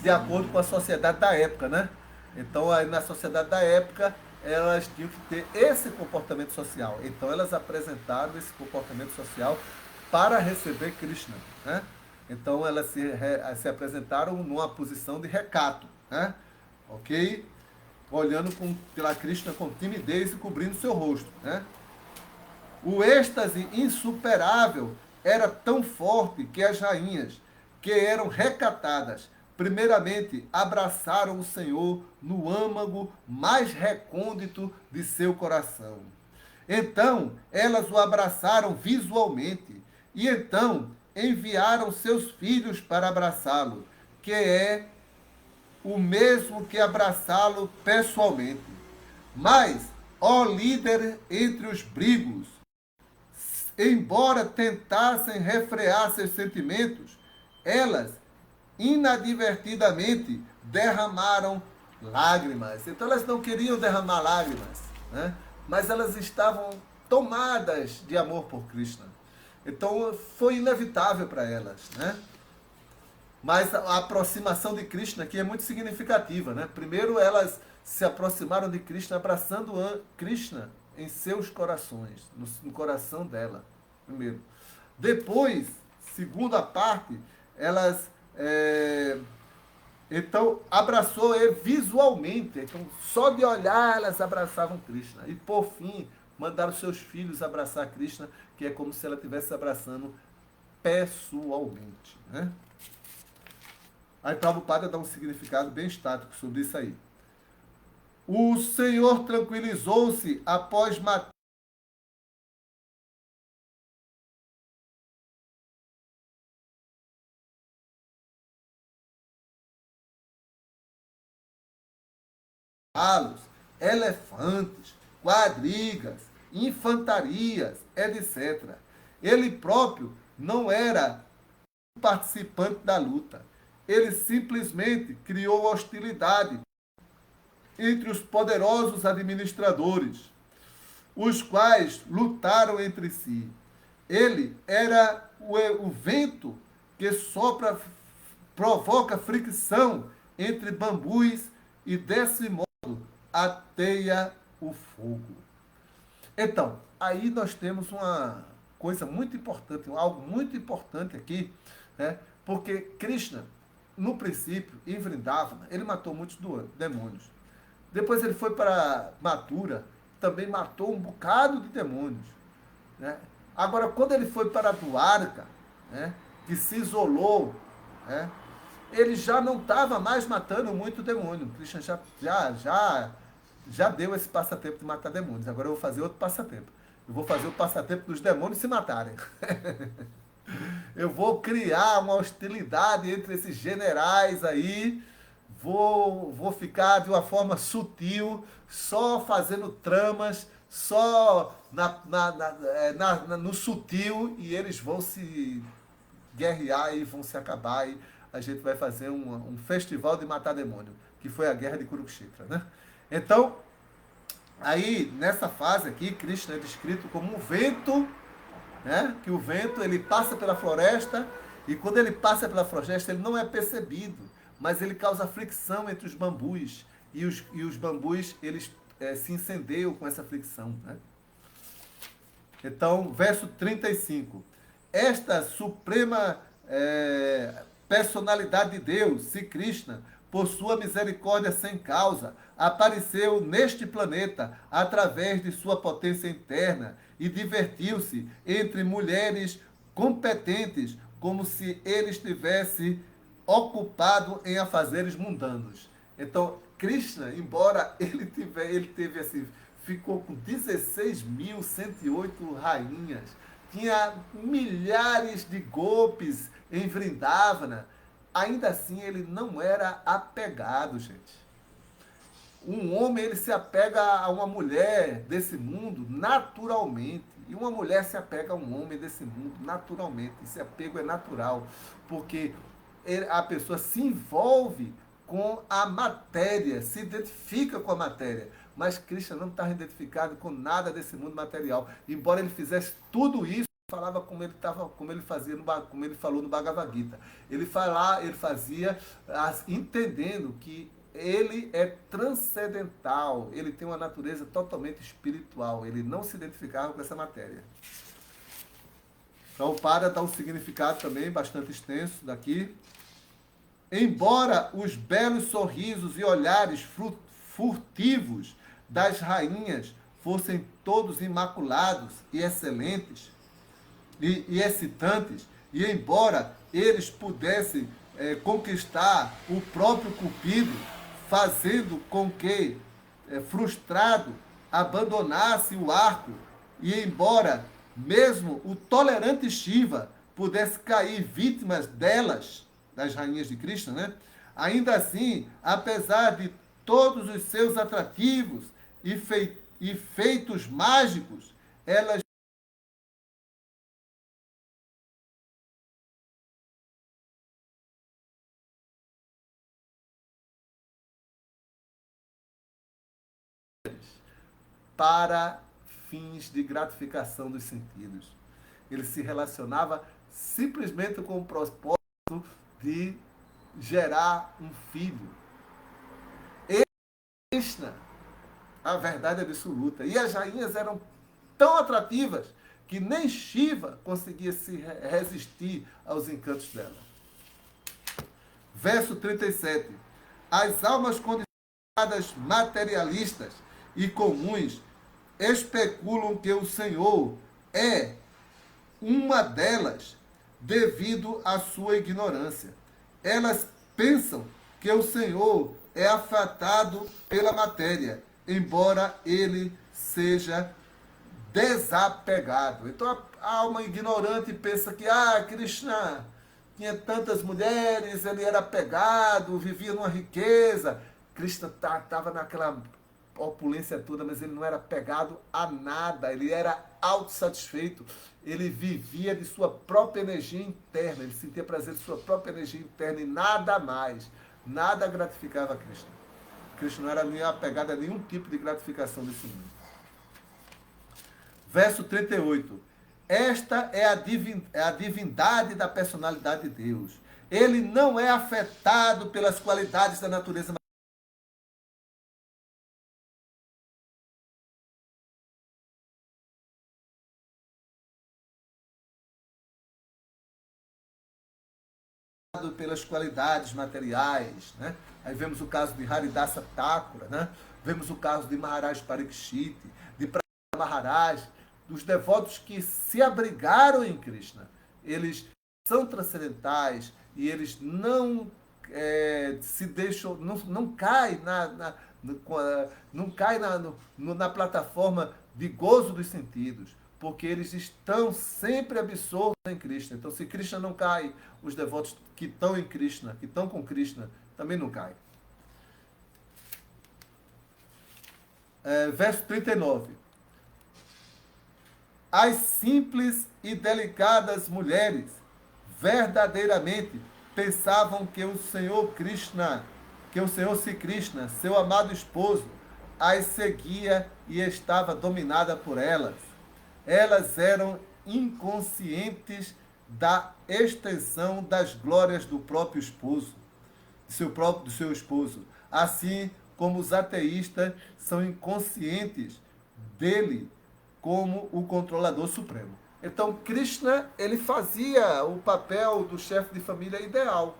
S1: de acordo com a sociedade da época, né? Então, aí na sociedade da época, elas tinham que ter esse comportamento social. Então, elas apresentaram esse comportamento social para receber Krishna, né? Então, elas se apresentaram numa posição de recato, né? Ok? Olhando pela Krishna com timidez e cobrindo seu rosto, né? O êxtase insuperável era tão forte que as rainhas, que eram recatadas, primeiramente abraçaram o Senhor no âmago mais recôndito de seu coração. Então, elas o abraçaram visualmente, e então enviaram seus filhos para abraçá-lo, que é o mesmo que abraçá-lo pessoalmente. Mas, ó líder entre os brigos, embora tentassem refrear seus sentimentos, elas inadvertidamente derramaram lágrimas. Então elas não queriam derramar lágrimas, né? Mas elas estavam tomadas de amor por Krishna. Então foi inevitável para elas, né? Mas a aproximação de Krishna aqui é muito significativa, né? Primeiro elas se aproximaram de Krishna abraçando Krishna em seus corações, no coração dela, primeiro. Depois segunda parte, elas então abraçou ele visualmente. Então, só de olhar elas abraçavam Krishna. E por fim, mandaram seus filhos abraçar Krishna, que é como se ela estivesse abraçando pessoalmente, né? Aí Prabhupada dá um significado bem estático sobre isso aí. O Senhor tranquilizou-se após matá-los, elefantes, quadrigas, infantarias, etc. Ele próprio não era participante da luta. Ele simplesmente criou hostilidade entre os poderosos administradores, os quais lutaram entre si. Ele era o vento que sopra, provoca fricção entre bambus e desse modo ateia o fogo. Então, aí nós temos uma coisa muito importante, algo muito importante aqui, né? Porque Krishna, no princípio, em Vrindavana, ele matou muitos demônios. Depois ele foi para Mathura, também matou um bocado de demônios, né? Agora, quando ele foi para Dwarka, né, que se isolou, né, ele já não estava mais matando muito demônio. Krishna já deu esse passatempo de matar demônios. Agora eu vou fazer outro passatempo. Eu vou fazer o passatempo dos demônios se matarem. Eu vou criar uma hostilidade entre esses generais aí. Vou ficar de uma forma sutil, só fazendo tramas, só no sutil, e eles vão se guerrear e vão se acabar. E a gente vai fazer um festival de matar demônio, que foi a guerra de Kurukshetra, né? Então, aí nessa fase aqui, Krishna é descrito como um vento, né? Que o vento ele passa pela floresta, e quando ele passa pela floresta ele não é percebido, mas ele causa fricção entre os bambus, e os bambus eles se incendeiam com essa fricção, né? Então, verso 35. Esta suprema personalidade de Deus, Sri Krishna, por sua misericórdia sem causa, apareceu neste planeta através de sua potência interna e divertiu-se entre mulheres competentes, como se ele estivesse ocupado em afazeres mundanos. Então, Krishna, embora ele teve assim, ficou com 16.108 rainhas, tinha milhares de golpes em Vrindavana, ainda assim ele não era apegado, gente. Um homem ele se apega a uma mulher desse mundo naturalmente. E uma mulher se apega a um homem desse mundo naturalmente. Esse apego é natural, porque a pessoa se envolve com a matéria, se identifica com a matéria. Mas Krishna não estava identificado com nada desse mundo material. Embora ele fizesse tudo isso, falava como ele falou no Bhagavad Gita. Ele fazia entendendo que ele é transcendental, ele tem uma natureza totalmente espiritual, ele não se identificava com essa matéria. Então, para dar um significado também bastante extenso daqui. Embora os belos sorrisos e olhares furtivos das rainhas fossem todos imaculados e excelentes e excitantes, e embora eles pudessem conquistar o próprio Cupido, fazendo com que, frustrado, abandonasse o arco, e embora mesmo o tolerante Shiva pudesse cair vítimas delas, das rainhas de Krishna, né? Ainda assim, apesar de todos os seus atrativos e feitos mágicos, elas para fins de gratificação dos sentidos. Ele se relacionava simplesmente com o propósito de gerar um filho. Krishna, a verdade absoluta. E as rainhas eram tão atrativas que nem Shiva conseguia se resistir aos encantos dela. Verso 37. As almas condicionadas materialistas e comuns especulam que o Senhor é uma delas devido à sua ignorância. Elas pensam que o Senhor é afetado pela matéria, embora ele seja desapegado. Então a alma ignorante pensa que Krishna tinha tantas mulheres, ele era apegado, vivia numa riqueza. Krishna estava naquela opulência toda, mas ele não era apegado a nada, ele era autossatisfeito, ele vivia de sua própria energia interna, ele sentia prazer de sua própria energia interna e nada mais, nada gratificava Krishna. Krishna não era nem apegado a nenhum tipo de gratificação desse mundo. Verso 38. Esta é a divindade da personalidade de Deus. Ele não é afetado pelas qualidades da natureza pelas qualidades materiais, né? Aí vemos o caso de Haridasa Thakura, né? Vemos o caso de Maharaj Parikshit, de Prahlada Maharaj, dos devotos que se abrigaram em Krishna. Eles são transcendentais e eles não se deixam, não caem na plataforma de gozo dos sentidos, porque eles estão sempre absortos em Krishna. Então, se Krishna não cai, os devotos que estão em Krishna, que estão com Krishna, também não caem. Verso 39. As simples e delicadas mulheres verdadeiramente pensavam que o Senhor Sri Krishna, seu amado esposo, as seguia e estava dominada por elas. Elas eram inconscientes da extensão das glórias do próprio esposo, do seu esposo. Assim como os ateístas são inconscientes dele como o controlador supremo. Então, Krishna, ele fazia o papel do chefe de família ideal.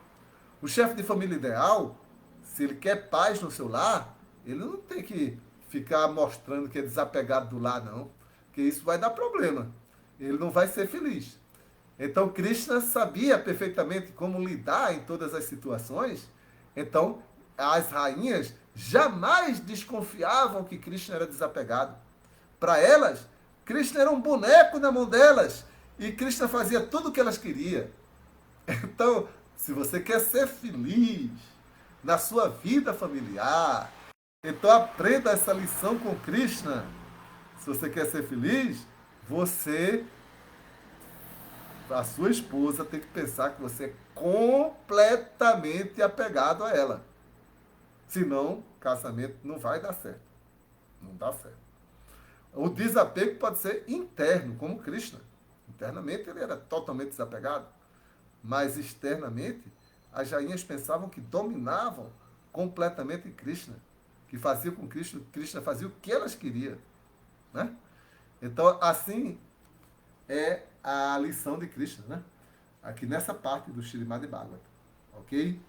S1: O chefe de família ideal, se ele quer paz no seu lar, ele não tem que ficar mostrando que é desapegado do lar, não. Porque isso vai dar problema. Ele não vai ser feliz. Então, Krishna sabia perfeitamente como lidar em todas as situações. Então, as rainhas jamais desconfiavam que Krishna era desapegado. Para elas, Krishna era um boneco na mão delas. E Krishna fazia tudo o que elas queriam. Então, se você quer ser feliz na sua vida familiar, então aprenda essa lição com Krishna. Se você quer ser feliz, a sua esposa tem que pensar que você é completamente apegado a ela. Senão, o casamento não vai dar certo. Não dá certo. O desapego pode ser interno, como Krishna. Internamente ele era totalmente desapegado. Mas externamente, as rainhas pensavam que dominavam completamente Krishna. Que faziam com Krishna, Krishna fazia o que elas queriam. Né? Então, assim é a lição de Krishna, né? Aqui nessa parte do Śrīmad Bhagavatam. Ok?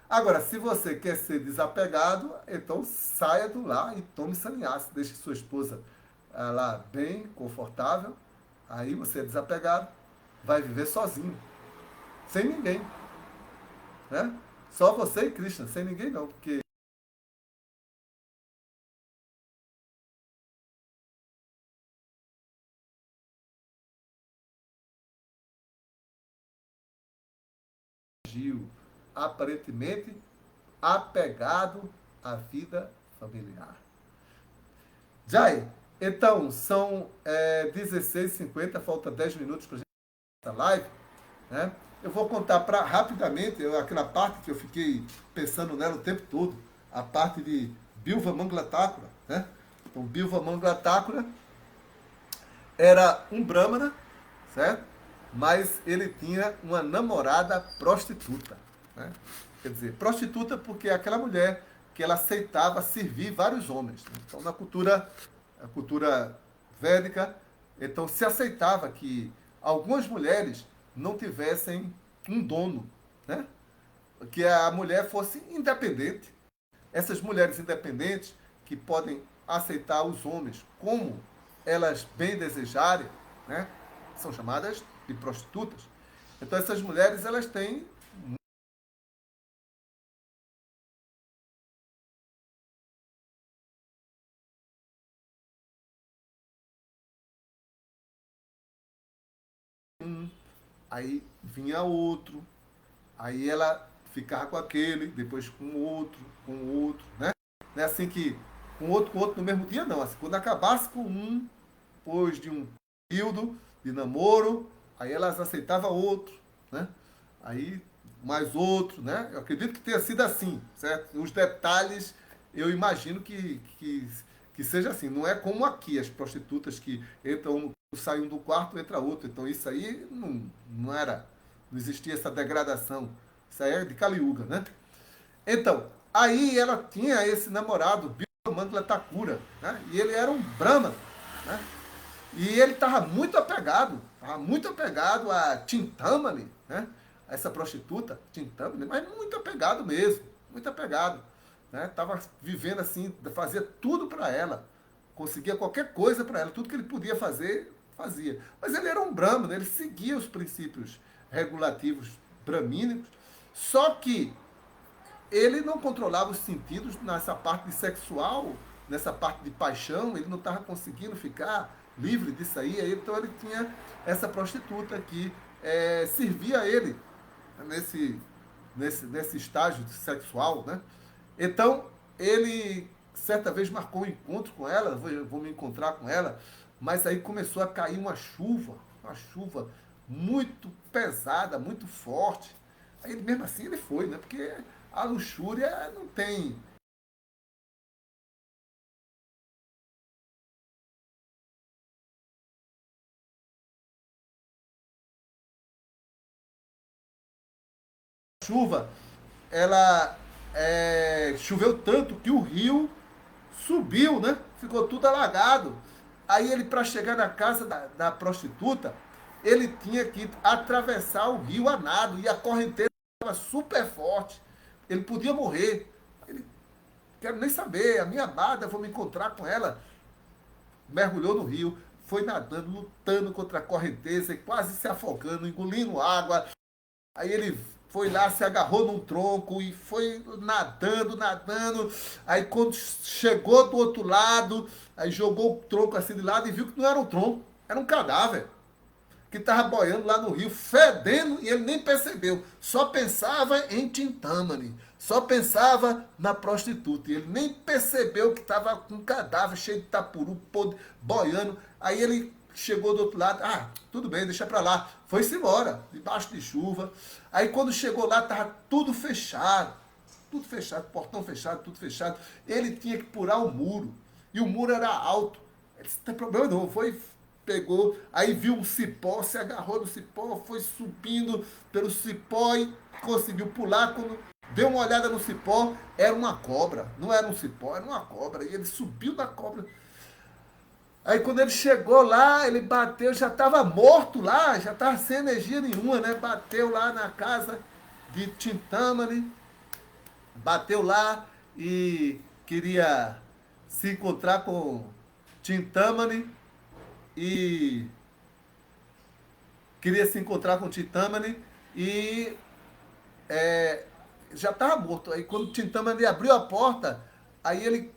S1: Agora, se você quer ser desapegado, então saia do lar e tome sannyasa. Deixe sua esposa lá bem confortável. Aí você é desapegado, vai viver sozinho. Sem ninguém. Né? Só você e Krishna, sem ninguém não. Porque aparentemente apegado à vida familiar. Jai, então, são 16h50, falta 10 minutos para a gente essa live. Né? Eu vou contar rapidamente aquela parte que eu fiquei pensando nela o tempo todo, a parte de Bilva Mangala Thakura. Né? Então, Bilva Mangala Thakura era um brahmana, certo? Mas ele tinha uma namorada prostituta. Né? Quer dizer, prostituta porque é aquela mulher que ela aceitava servir vários homens. Né? Então, a cultura védica, Então se aceitava que algumas mulheres não tivessem um dono, né? Que a mulher fosse independente. Essas mulheres independentes que podem aceitar os homens como elas bem desejarem, né? São chamadas de prostitutas. Então essas mulheres elas têm aí vinha outro, aí ela ficava com aquele, depois com outro, né? Não é assim que com outro no mesmo dia, não. Assim, quando acabasse com um, depois de um período de namoro, aí elas aceitavam outro, né? Aí mais outro, né? Eu acredito que tenha sido assim, certo? Os detalhes eu imagino que seja assim. Não é como aqui, as prostitutas que entram, saem do quarto, entra outro. Então isso aí não era, não existia essa degradação. Isso aí é de Kaliuga, né? Então, aí ela tinha esse namorado, Biomangla Thakura, né? E ele era um Brahma, né? E ele estava muito apegado a Chintamani, né? A essa prostituta, Chintamani, mas muito apegado mesmo, muito apegado. Né? Tava vivendo assim, fazia tudo para ela, conseguia qualquer coisa para ela, tudo que ele podia fazer, fazia. Mas ele era um brahmana, ele seguia os princípios regulativos bramínicos, só que ele não controlava os sentidos nessa parte de sexual, nessa parte de paixão, ele não estava conseguindo ficar livre disso aí, então ele tinha essa prostituta que servia a ele nesse, nesse estágio sexual, né? Então, ele certa vez marcou um encontro com ela, vou me encontrar com ela, mas aí começou a cair uma chuva muito pesada, muito forte. Aí mesmo assim ele foi, né? Porque a luxúria não tem chuva. Ela choveu tanto que o rio subiu, né? Ficou tudo alagado. Aí ele, para chegar na casa da prostituta, ele tinha que atravessar o rio a nado e a correnteza estava super forte. Ele podia morrer. Ele, quero nem saber, a minha amada, vou me encontrar com ela. Mergulhou no rio, foi nadando, lutando contra a correnteza e quase se afogando, engolindo água. Aí ele foi lá, se agarrou num tronco e foi nadando, nadando. Aí quando chegou do outro lado, aí jogou o tronco assim de lado e viu que não era um tronco, era um cadáver que estava boiando lá no rio, fedendo, e ele nem percebeu. Só pensava em Tintamani, só pensava na prostituta. E ele nem percebeu que estava com um cadáver cheio de tapuru, boiando. Aí ele chegou do outro lado, tudo bem, deixa pra lá. Foi-se embora, debaixo de chuva. Aí quando chegou lá, estava tudo fechado, portão fechado, tudo fechado. Ele tinha que pular o muro, e o muro era alto. Ele disse, não tem problema não, pegou, aí viu um cipó, se agarrou no cipó, foi subindo pelo cipó e conseguiu pular. Quando deu uma olhada no cipó, era uma cobra, não era um cipó, era uma cobra. E ele subiu na cobra. Aí quando ele chegou lá, ele bateu, já estava morto lá, já estava sem energia nenhuma, né? Bateu lá na casa de Tintamani, bateu lá e queria se encontrar com Tintamani e queria se encontrar com o Tintamani e é, já estava morto. Aí quando o Tintamani abriu a porta, aí ele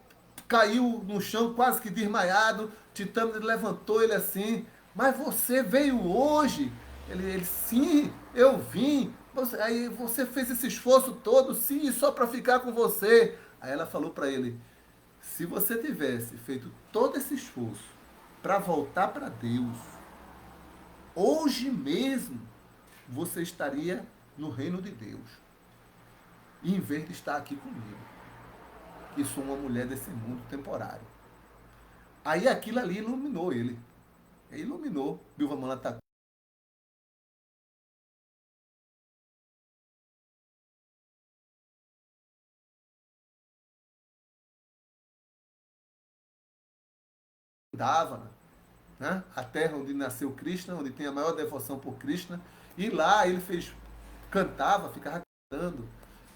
S1: caiu no chão quase que desmaiado. Tintamani levantou ele assim, mas você veio hoje? Ele sim, eu vim. Aí você fez esse esforço todo, sim, só para ficar com você. Aí ela falou para ele, se você tivesse feito todo esse esforço para voltar para Deus, hoje mesmo você estaria no reino de Deus, em vez de estar aqui comigo, que sou uma mulher desse mundo temporário. Aí aquilo ali iluminou ele. Iluminou Bilva Malata. Dava, né? A terra onde nasceu Krishna, onde tem a maior devoção por Krishna. E lá ele cantava, ficava cantando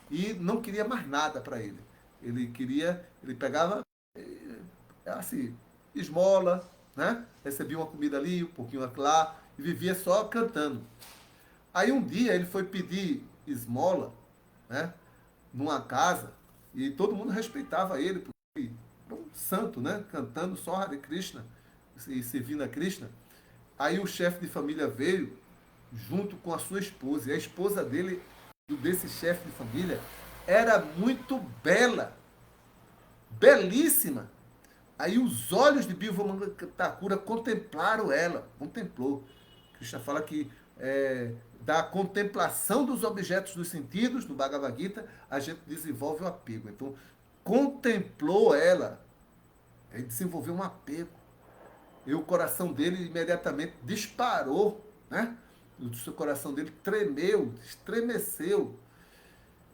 S1: e não queria mais nada para ele. Ele pegava assim, esmola, né? Recebia uma comida ali, um pouquinho lá, e vivia só cantando. Aí um dia ele foi pedir esmola, né? Numa casa, e todo mundo respeitava ele, porque era um santo, né? Cantando só Hare Krishna e servindo a Krishna. Aí o chefe de família veio junto com a sua esposa, e a esposa dele, desse chefe de família, era muito bela, belíssima. Aí os olhos de Bilva Thakura contemplaram ela, contemplou. Krishna fala que da contemplação dos objetos dos sentidos, no Bhagavad Gita, a gente desenvolve o apego. Então, contemplou ela, ele desenvolveu um apego. E o coração dele imediatamente disparou, né? O seu coração dele tremeu, estremeceu.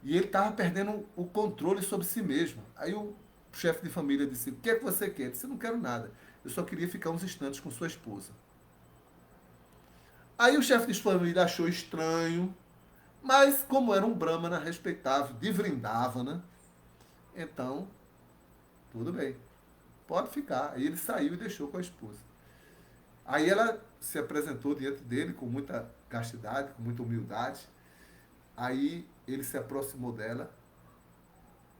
S1: E ele estava perdendo o controle sobre si mesmo. Aí o chefe de família disse: o que é que você quer? Eu disse: eu não quero nada. Eu só queria ficar uns instantes com sua esposa. Aí o chefe de família achou estranho, mas como era um brahmana respeitável, de Vrindavana, então, tudo bem, pode ficar. Aí ele saiu e deixou com a esposa. Aí ela se apresentou diante dele com muita castidade, com muita humildade. Aí ele se aproximou dela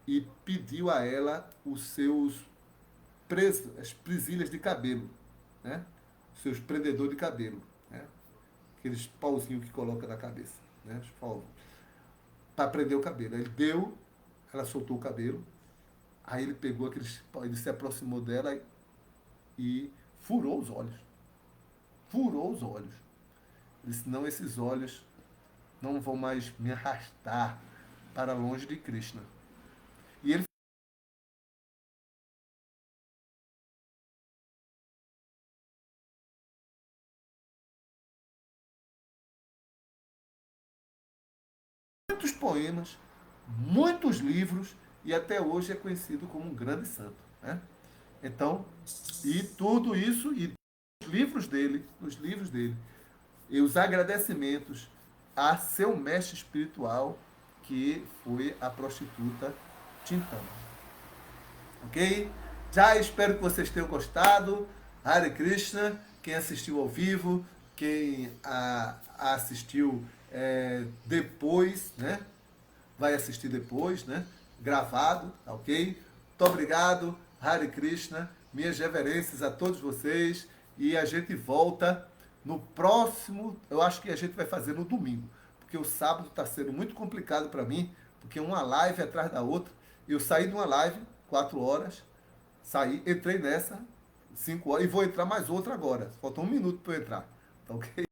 S1: e pediu a ela os seus as presilhas de cabelo, né? Os seus prendedores de cabelo, né? Aqueles pauzinhos que coloca na cabeça, né? Para prender o cabelo. Aí ele deu, ela soltou o cabelo, aí ele pegou aqueles, ele se aproximou dela e furou os olhos. Furou os olhos. Ele disse: não, esses olhos não vão mais me arrastar para longe de Krishna. E ele muitos poemas, muitos livros, e até hoje é conhecido como um grande santo, né? Então, e tudo isso, e nos livros dele, e os agradecimentos a seu mestre espiritual, que foi a prostituta Tintana. Ok? Já espero que vocês tenham gostado. Hare Krishna. Quem assistiu ao vivo, quem assistiu depois, né? Vai assistir depois, né? Gravado, tá ok? Muito obrigado. Hare Krishna. Minhas reverências a todos vocês. E a gente volta no próximo. Eu acho que a gente vai fazer no domingo, porque o sábado está sendo muito complicado para mim, porque uma live atrás da outra. Eu saí de uma live 4 horas, saí, entrei nessa 5 horas e vou entrar mais outra agora. Falta 1 minuto para eu entrar. Tá ok?